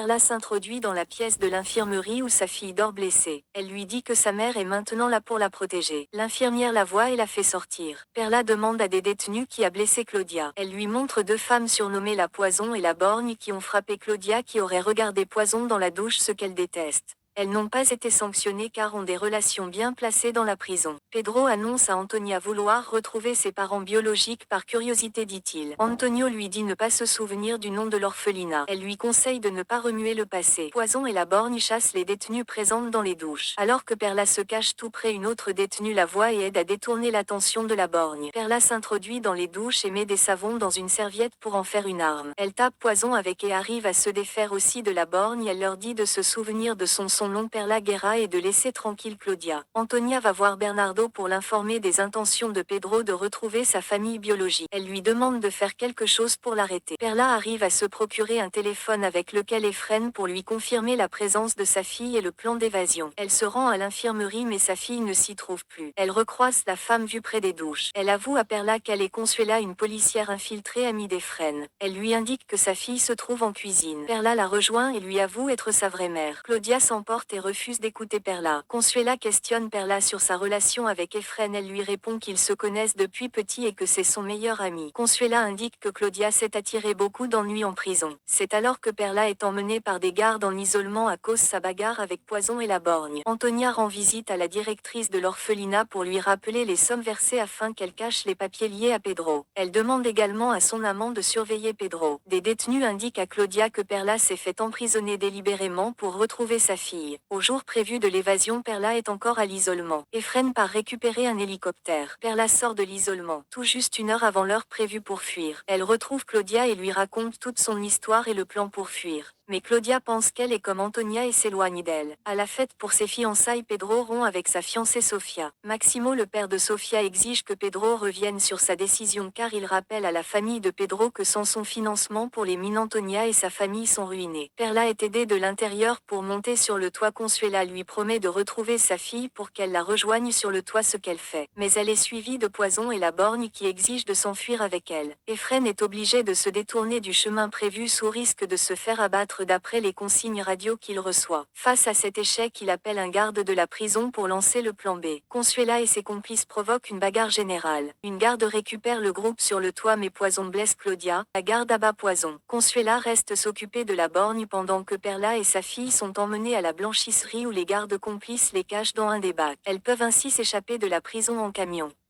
Perla s'introduit dans la pièce de l'infirmerie où sa fille dort blessée. Elle lui dit que sa mère est maintenant là pour la protéger. L'infirmière la voit et la fait sortir. Perla demande à des détenus qui a blessé Claudia. Elle lui montre deux femmes surnommées la Poison et la Borgne qui ont frappé Claudia qui aurait regardé Poison dans la douche, ce qu'elle déteste. Elles n'ont pas été sanctionnées car ont des relations bien placées dans la prison. Pedro annonce à Antonia vouloir retrouver ses parents biologiques par curiosité, dit-il. Antonio lui dit ne pas se souvenir du nom de l'orphelinat. Elle lui conseille de ne pas remuer le passé. Poison et la Borgne chassent les détenues présentes dans les douches. Alors que Perla se cache tout près, une autre détenue la voit et aide à détourner l'attention de la Borgne. Perla s'introduit dans les douches et met des savons dans une serviette pour en faire une arme. Elle tape Poison avec et arrive à se défaire aussi de la Borgne. Elle leur dit de se souvenir de son nom Perla Guerra et de laisser tranquille Claudia. Antonia va voir Bernardo pour l'informer des intentions de Pedro de retrouver sa famille biologique. Elle lui demande de faire quelque chose pour l'arrêter. Perla arrive à se procurer un téléphone avec lequel Efren pour lui confirmer la présence de sa fille et le plan d'évasion. Elle se rend à l'infirmerie mais sa fille ne s'y trouve plus. Elle recroise la femme vue près des douches. Elle avoue à Perla qu'elle est Consuela, une policière infiltrée amie d'Efren. Elle lui indique que sa fille se trouve en cuisine. Perla la rejoint et lui avoue être sa vraie mère. Claudia s'emporte et refuse d'écouter Perla. Consuela questionne Perla sur sa relation avec Efren. Elle lui répond qu'ils se connaissent depuis petit et que c'est son meilleur ami. Consuela indique que Claudia s'est attiré beaucoup d'ennuis en prison. C'est alors que Perla est emmenée par des gardes en isolement à cause sa bagarre avec Poison et la Borgne. Antonia rend visite à la directrice de l'orphelinat pour lui rappeler les sommes versées afin qu'elle cache les papiers liés à Pedro. Elle demande également à son amant de surveiller Pedro. Des détenus indiquent à Claudia que Perla s'est fait emprisonner délibérément pour retrouver sa fille. Au jour prévu de l'évasion, Perla est encore à l'isolement. Efren part récupérer un hélicoptère. Perla sort de l'isolement, tout juste une heure avant l'heure prévue pour fuir. Elle retrouve Claudia et lui raconte toute son histoire et le plan pour fuir. Mais Claudia pense qu'elle est comme Antonia et s'éloigne d'elle. À la fête pour ses fiançailles, Pedro rompt avec sa fiancée Sofia. Maximo, le père de Sofia, exige que Pedro revienne sur sa décision car il rappelle à la famille de Pedro que sans son financement pour les mines, Antonia et sa famille sont ruinés. Perla est aidée de l'intérieur pour monter sur le toit. Consuela lui promet de retrouver sa fille pour qu'elle la rejoigne sur le toit, ce qu'elle fait. Mais elle est suivie de Poison et la Borgne qui exigent de s'enfuir avec elle. Efren est obligé de se détourner du chemin prévu sous risque de se faire abattre d'après les consignes radio qu'il reçoit. Face à cet échec, il appelle un garde de la prison pour lancer le plan B. Consuela et ses complices provoquent une bagarre générale. Une garde récupère le groupe sur le toit mais Poison blesse Claudia. La garde abat Poison. Consuela reste s'occuper de la Borgne pendant que Perla et sa fille sont emmenées à la blanchisserie où les gardes complices les cachent dans un des bacs. Elles peuvent ainsi s'échapper de la prison en camion.